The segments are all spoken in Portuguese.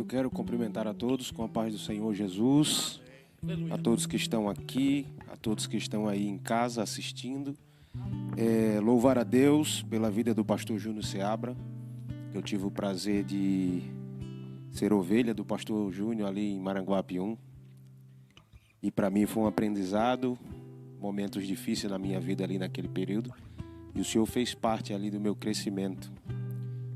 Eu quero cumprimentar a todos com a paz do Senhor Jesus, a todos que estão aqui, a todos que estão aí em casa assistindo. Louvar a Deus pela vida do pastor Júnior Seabra. Eu tive o prazer de ser ovelha do pastor Júnior ali em Maranguapium. E para mim foi um aprendizado, momentos difíceis na minha vida ali naquele período. E o Senhor fez parte ali do meu crescimento.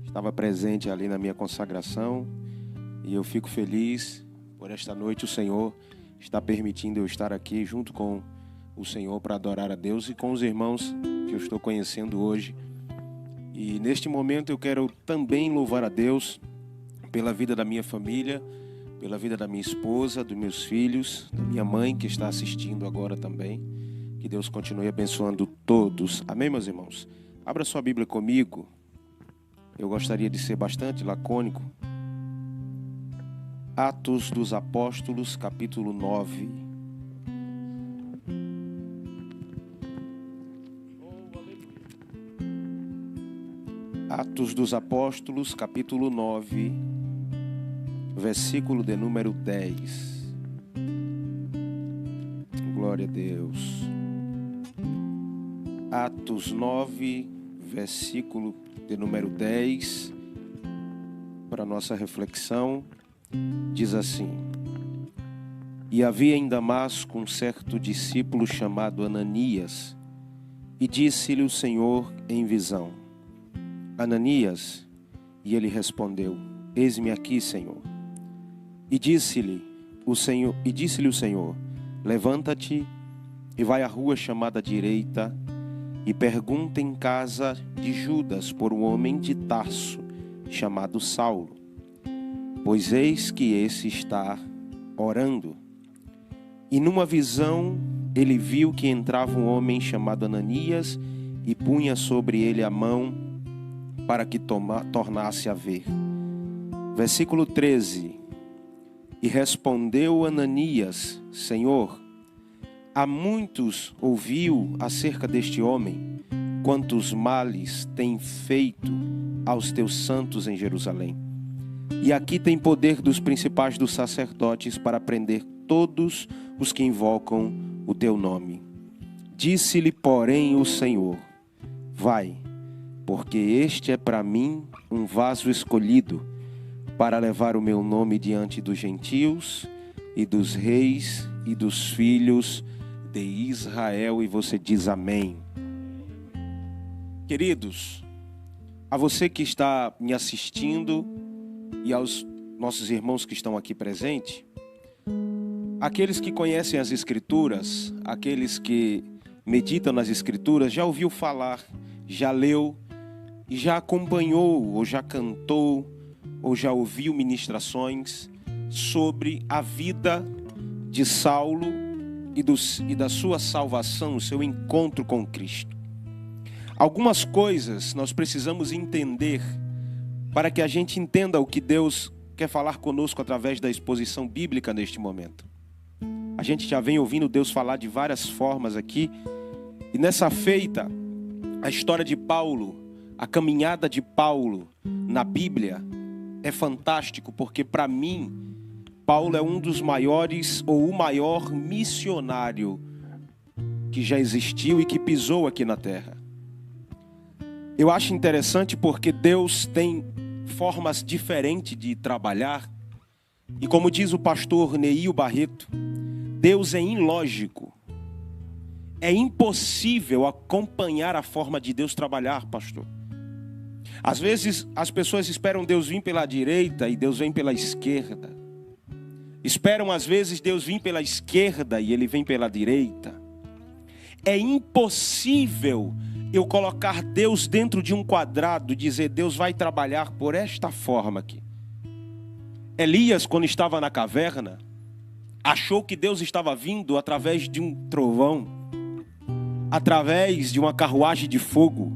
Estava presente ali na minha consagração. E eu fico feliz por esta noite o Senhor está permitindo eu estar aqui junto com o Senhor para adorar a Deus e com os irmãos que eu estou conhecendo hoje. E neste momento eu quero também louvar a Deus pela vida da minha família, pela vida da minha esposa, dos meus filhos, da minha mãe que está assistindo agora também. Que Deus continue abençoando todos. Amém, meus irmãos? Abra sua Bíblia comigo. Eu gostaria de ser bastante lacônico. Atos dos Apóstolos, capítulo 9. Atos dos Apóstolos, capítulo 9, versículo de número 10. Glória a Deus. Atos 9, versículo de número 10, para nossa reflexão. Diz assim: E havia em Damasco um certo discípulo chamado Ananias, e disse-lhe o Senhor em visão: Ananias. E ele respondeu: Eis-me aqui, Senhor. E disse-lhe o Senhor: Levanta-te e vai à rua chamada direita, e pergunta em casa de Judas por um homem de Tarso, chamado Saulo. Pois eis que esse está orando. E numa visão ele viu que entrava um homem chamado Ananias e punha sobre ele a mão para que tornasse a ver. Versículo 13. E respondeu Ananias: Senhor, há muitos ouviu acerca deste homem, quantos males tem feito aos teus santos em Jerusalém. E aqui tem poder dos principais dos sacerdotes para prender todos os que invocam o teu nome. Disse-lhe, porém, o Senhor: Vai, porque este é para mim um vaso escolhido, para levar o meu nome diante dos gentios e dos reis e dos filhos de Israel. E você diz amém. Queridos, a você que está me assistindo e aos nossos irmãos que estão aqui presentes, aqueles que conhecem as Escrituras, aqueles que meditam nas Escrituras, já ouviu falar, já leu e já acompanhou, ou já cantou, ou já ouviu ministrações sobre a vida de Saulo e da sua salvação, o seu encontro com Cristo. Algumas coisas nós precisamos entender para que a gente entenda o que Deus quer falar conosco através da exposição bíblica neste momento. A gente já vem ouvindo Deus falar de várias formas aqui. E nessa feita, a história de Paulo, a caminhada de Paulo na Bíblia é fantástico, porque para mim, Paulo é um dos maiores ou o maior missionário que já existiu e que pisou aqui na terra. Eu acho interessante porque Deus tem formas diferentes de trabalhar. E como diz o pastor Neil Barreto, Deus é ilógico. É impossível acompanhar a forma de Deus trabalhar, pastor. Às vezes as pessoas esperam Deus vir pela direita e Deus vem pela esquerda. Esperam às vezes Deus vir pela esquerda e Ele vem pela direita. É impossível eu colocar Deus dentro de um quadrado e dizer Deus vai trabalhar por esta forma aqui. Elias, quando estava na caverna, achou que Deus estava vindo através de um trovão, através de uma carruagem de fogo,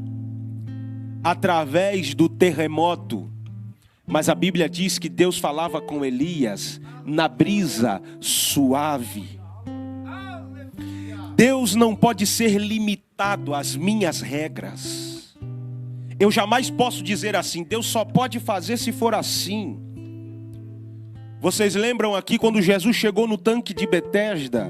através do terremoto. Mas a Bíblia diz que Deus falava com Elias na brisa suave. Deus não pode ser limitado às minhas regras. Eu jamais posso dizer assim, Deus só pode fazer se for assim. Vocês lembram aqui quando Jesus chegou no tanque de Betesda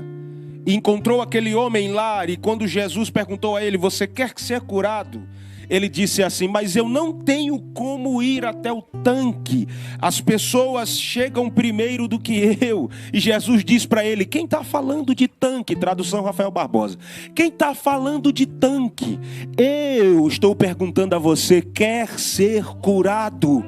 e encontrou aquele homem lá, e quando Jesus perguntou a ele: você quer ser curado? Ele disse assim: mas eu não tenho como ir até o tanque, as pessoas chegam primeiro do que eu. E Jesus diz para ele: quem está falando de tanque? Tradução Rafael Barbosa. Quem está falando de tanque? Eu estou perguntando a você: quer ser curado?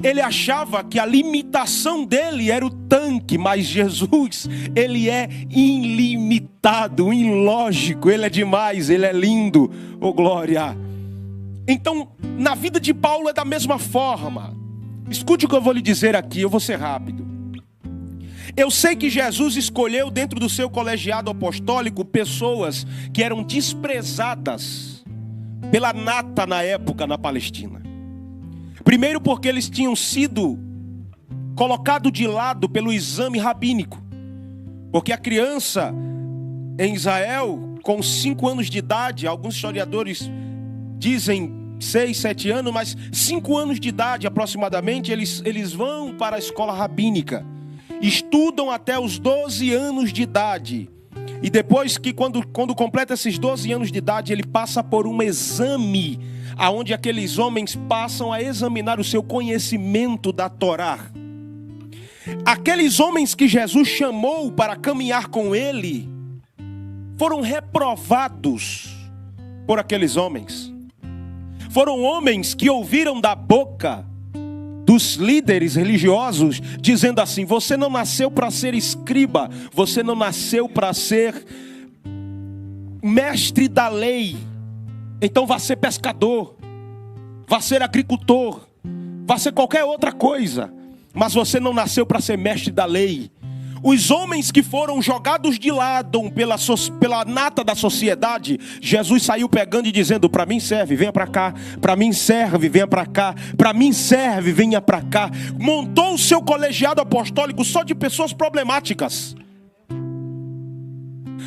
Ele achava que a limitação dele era o tanque, mas Jesus, ele é ilimitado, ilógico, ele é demais, ele é lindo. Oh glória! Então, na vida de Paulo é da mesma forma. Escute o que eu vou lhe dizer aqui, eu vou ser rápido. Eu sei que Jesus escolheu dentro do seu colegiado apostólico pessoas que eram desprezadas pela nata na época na Palestina. Primeiro porque eles tinham sido colocados de lado pelo exame rabínico. Porque a criança em Israel, com 5 anos de idade, alguns historiadores dizem 6, 7 anos, mas 5 anos de idade aproximadamente, eles vão para a escola rabínica. Estudam até os 12 anos de idade. E depois que quando completa esses 12 anos de idade, ele passa por um exame, aonde aqueles homens passam a examinar o seu conhecimento da Torá. Aqueles homens que Jesus chamou para caminhar com ele, foram reprovados por aqueles homens. Foram homens que ouviram da boca dos líderes religiosos, dizendo assim: você não nasceu para ser escriba, você não nasceu para ser mestre da lei, então vá ser pescador, vá ser agricultor, vá ser qualquer outra coisa, mas você não nasceu para ser mestre da lei. Os homens que foram jogados de lado pela nata da sociedade, Jesus saiu pegando e dizendo: para mim serve, venha para cá. Para mim serve, venha para cá. Para mim serve, venha para cá. Montou o seu colegiado apostólico só de pessoas problemáticas.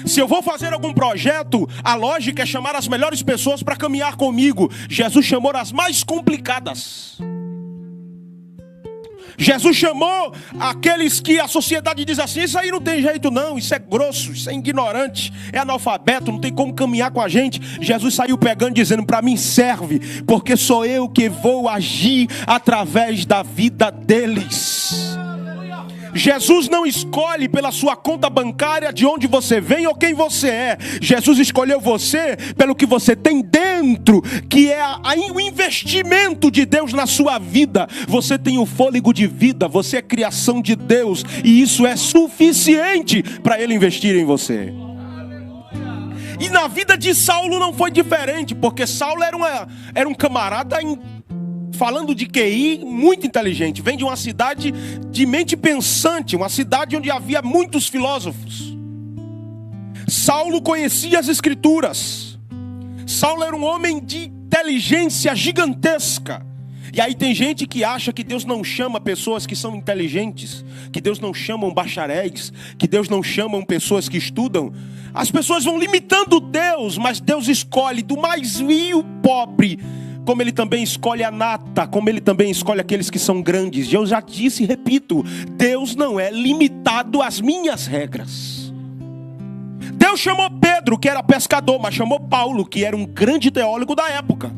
Se eu vou fazer algum projeto, a lógica é chamar as melhores pessoas para caminhar comigo. Jesus chamou as mais complicadas. Jesus chamou aqueles que a sociedade diz assim: isso aí não tem jeito não, isso é grosso, isso é ignorante, é analfabeto, não tem como caminhar com a gente. Jesus saiu pegando e dizendo: para mim serve, porque sou eu que vou agir através da vida deles. Jesus não escolhe pela sua conta bancária de onde você vem ou quem você é. Jesus escolheu você pelo que você tem dentro, que é o investimento de Deus na sua vida. Você tem o fôlego de vida, você é criação de Deus, e isso é suficiente para Ele investir em você. E na vida de Saulo não foi diferente, porque Saulo era um camarada falando de QI, muito inteligente. Vem de uma cidade de mente pensante, uma cidade onde havia muitos filósofos. Saulo conhecia as escrituras. Saulo era um homem de inteligência gigantesca. E aí tem gente que acha que Deus não chama pessoas que são inteligentes, que Deus não chama bacharéis, que Deus não chama pessoas que estudam. As pessoas vão limitando Deus, mas Deus escolhe do mais vil pobre, como Ele também escolhe a nata, como Ele também escolhe aqueles que são grandes. Eu já disse e repito: Deus não é limitado às minhas regras. Deus chamou Pedro, que era pescador, mas chamou Paulo, que era um grande teólogo da época.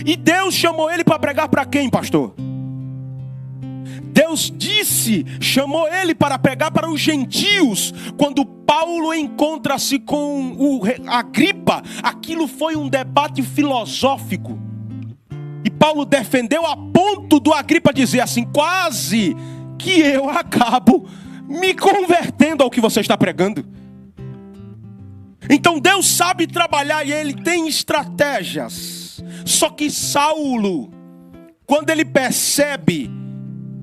E Deus chamou ele para pregar para quem, pastor? Deus chamou ele para pregar para os gentios. Quando Paulo encontra-se com Agripa, aquilo foi um debate filosófico. E Paulo defendeu a ponto do Agripa dizer assim: quase que eu acabo me convertendo ao que você está pregando. Então Deus sabe trabalhar e Ele tem estratégias. Só que Saulo, quando ele percebe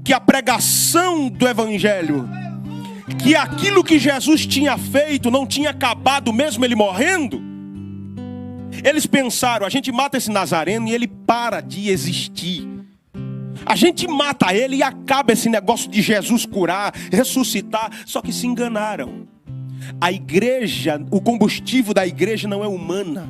que a pregação do evangelho, que aquilo que Jesus tinha feito não tinha acabado mesmo ele morrendo, eles pensaram: a gente mata esse Nazareno e ele para de existir. A gente mata ele e acaba esse negócio de Jesus curar, ressuscitar. Só que se enganaram. A igreja, o combustível da igreja não é humana.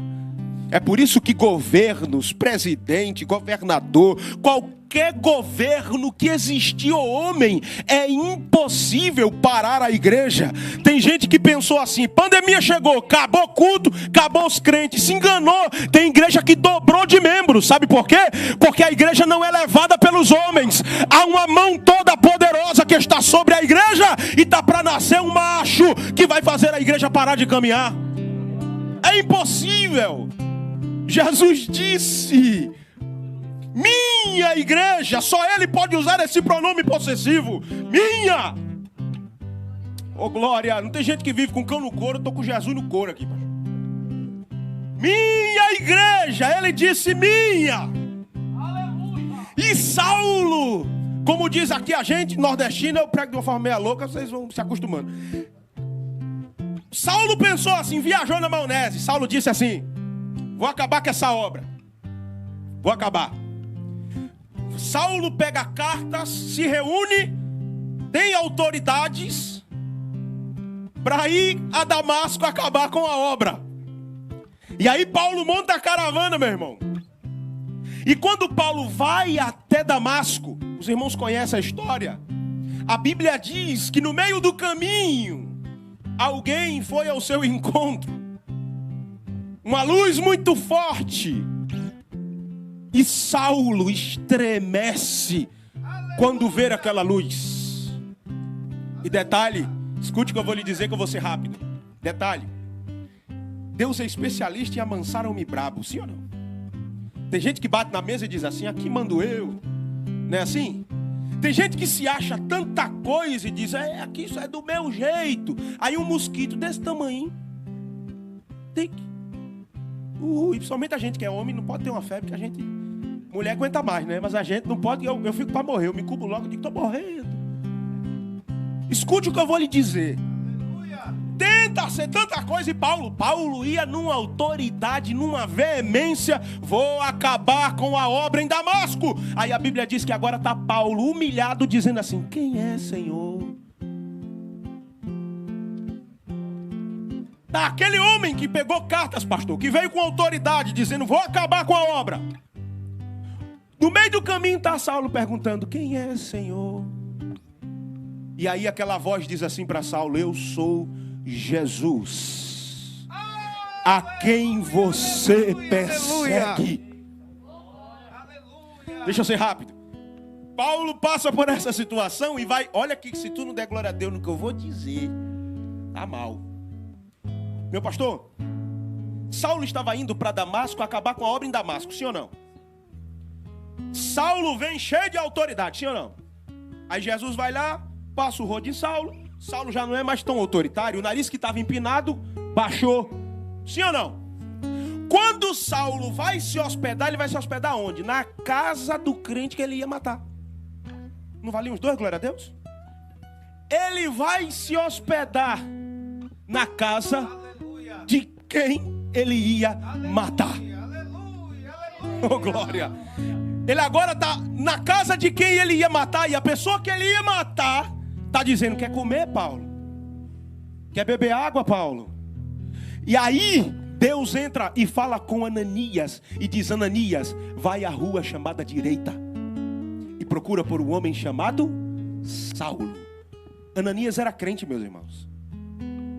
É por isso que governos, presidente, governador, qualquer qualquer governo que existir ou homem, é impossível parar a igreja. Tem gente que pensou assim: pandemia chegou, acabou o culto, acabou os crentes, se enganou. Tem igreja que dobrou de membros, sabe por quê? Porque a igreja não é levada pelos homens. Há uma mão toda poderosa que está sobre a igreja e está para nascer um macho que vai fazer a igreja parar de caminhar. É impossível. Jesus disse: minha igreja. Só ele pode usar esse pronome possessivo, minha. Ô glória, não tem gente que vive com cão no couro. Eu estou com Jesus no couro aqui, pastor. Minha igreja, ele disse minha. Aleluia. E Saulo, como diz aqui a gente nordestina, eu prego de uma forma meia louca, vocês vão se acostumando. Saulo pensou assim, viajou na maionese. Saulo disse assim: vou acabar com essa obra. Vou acabar. Saulo pega cartas, se reúne, tem autoridades para ir a Damasco acabar com a obra. E aí Paulo monta a caravana, meu irmão. E quando Paulo vai até Damasco, os irmãos conhecem a história. A Bíblia diz que no meio do caminho alguém foi ao seu encontro. Uma luz muito forte. E Saulo estremece quando vê aquela luz. E detalhe, escute o que eu vou lhe dizer, que eu vou ser rápido. Detalhe: Deus é especialista em amansar homem brabo, sim ou não? Tem gente que bate na mesa e diz assim: aqui mando eu. Não é assim? Tem gente que se acha tanta coisa e diz: aqui isso é do meu jeito. Aí um mosquito desse tamanho tem que... E principalmente a gente que é homem não pode ter uma febre, que a gente... mulher aguenta mais, né? Mas a gente não pode. Eu fico para morrer, eu me cubo logo e digo: tô morrendo. Escute o que eu vou lhe dizer. Tenta ser tanta coisa. E Paulo ia numa autoridade, numa veemência: vou acabar com a obra em Damasco. Aí a Bíblia diz que agora está Paulo humilhado, dizendo assim: quem é, Senhor? Tá, aquele homem que pegou cartas, pastor, que veio com autoridade, dizendo: vou acabar com a obra. No meio do caminho está Saulo perguntando: quem é, Senhor? E aí aquela voz diz assim para Saulo: eu sou Jesus, a quem você persegue. Deixa eu ser rápido. Paulo passa por essa situação e vai. Olha aqui, se tu não der glória a Deus no que eu vou dizer, tá mal. Meu pastor, Saulo estava indo para Damasco acabar com a obra em Damasco, sim ou não? Saulo vem cheio de autoridade, sim ou não? Aí Jesus vai lá, passa o rodo em Saulo. Saulo já não é mais tão autoritário. O nariz que estava empinado baixou, sim ou não? Quando Saulo vai se hospedar, ele vai se hospedar onde? Na casa do crente que ele ia matar. Não valia uns dois, glória a Deus? Ele vai se hospedar na casa de quem ele ia matar. Oh, glória. Ele agora está na casa de quem ele ia matar. E a pessoa que ele ia matar está dizendo: quer comer, Paulo? Quer beber água, Paulo? E aí Deus entra e fala com Ananias e diz: Ananias, vai à rua chamada direita e procura por um homem chamado Saulo. Ananias era crente, meus irmãos.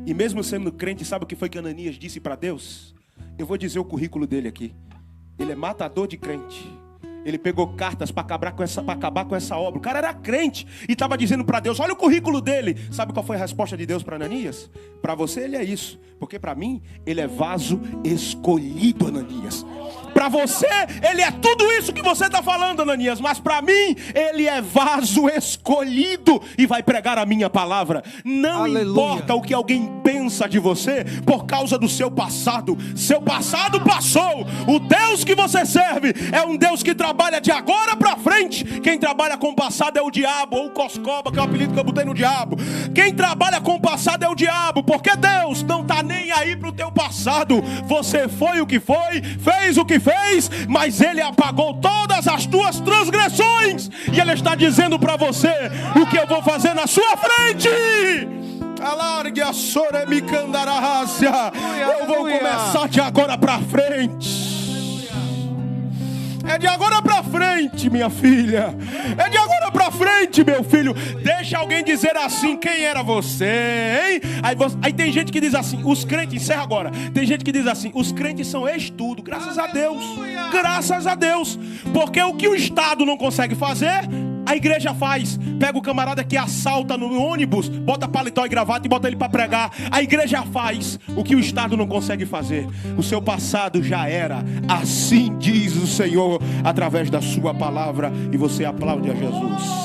E mesmo sendo crente, sabe o que foi que Ananias disse para Deus? Eu vou dizer o currículo dele aqui. Ele é matador de crente. Ele pegou cartas para acabar com essa obra. O cara era crente e estava dizendo para Deus: olha o currículo dele. Sabe qual foi a resposta de Deus para Ananias? Para você ele é isso, porque para mim ele é vaso escolhido, Ananias. Para você ele é tudo isso que você está falando, Ananias. Mas para mim ele é vaso escolhido e vai pregar a minha palavra. Não Aleluia. Importa o que alguém pensa de você por causa do seu passado. Seu passado passou. O Deus que você serve é um Deus que trabalha de agora para frente. Quem trabalha com o passado é o diabo, ou o Coscoba, que é o apelido que eu botei no diabo. Quem trabalha com o passado é o diabo, porque Deus não está nem aí para o teu passado. Você foi o que foi, fez o que fez, mas Ele apagou todas as tuas transgressões. E Ele está dizendo para você: o que eu vou fazer na sua frente? Alargue a sora me candararrácia. Eu vou começar de agora para frente. É de agora para frente. frente, minha filha. É de agora para frente, meu filho. Deixa alguém dizer assim: quem era você, hein? Aí tem gente que diz assim, os crentes, encerra agora. Tem gente que diz assim, os crentes são ex-tudo. Graças a Deus. Graças a Deus. Porque o que o Estado não consegue fazer, a igreja faz. Pega o camarada que assalta no ônibus, bota paletó e gravata e bota ele para pregar. A igreja faz o que o Estado não consegue fazer. O seu passado já era. Assim diz o Senhor através da sua palavra. E você aplaude a Jesus.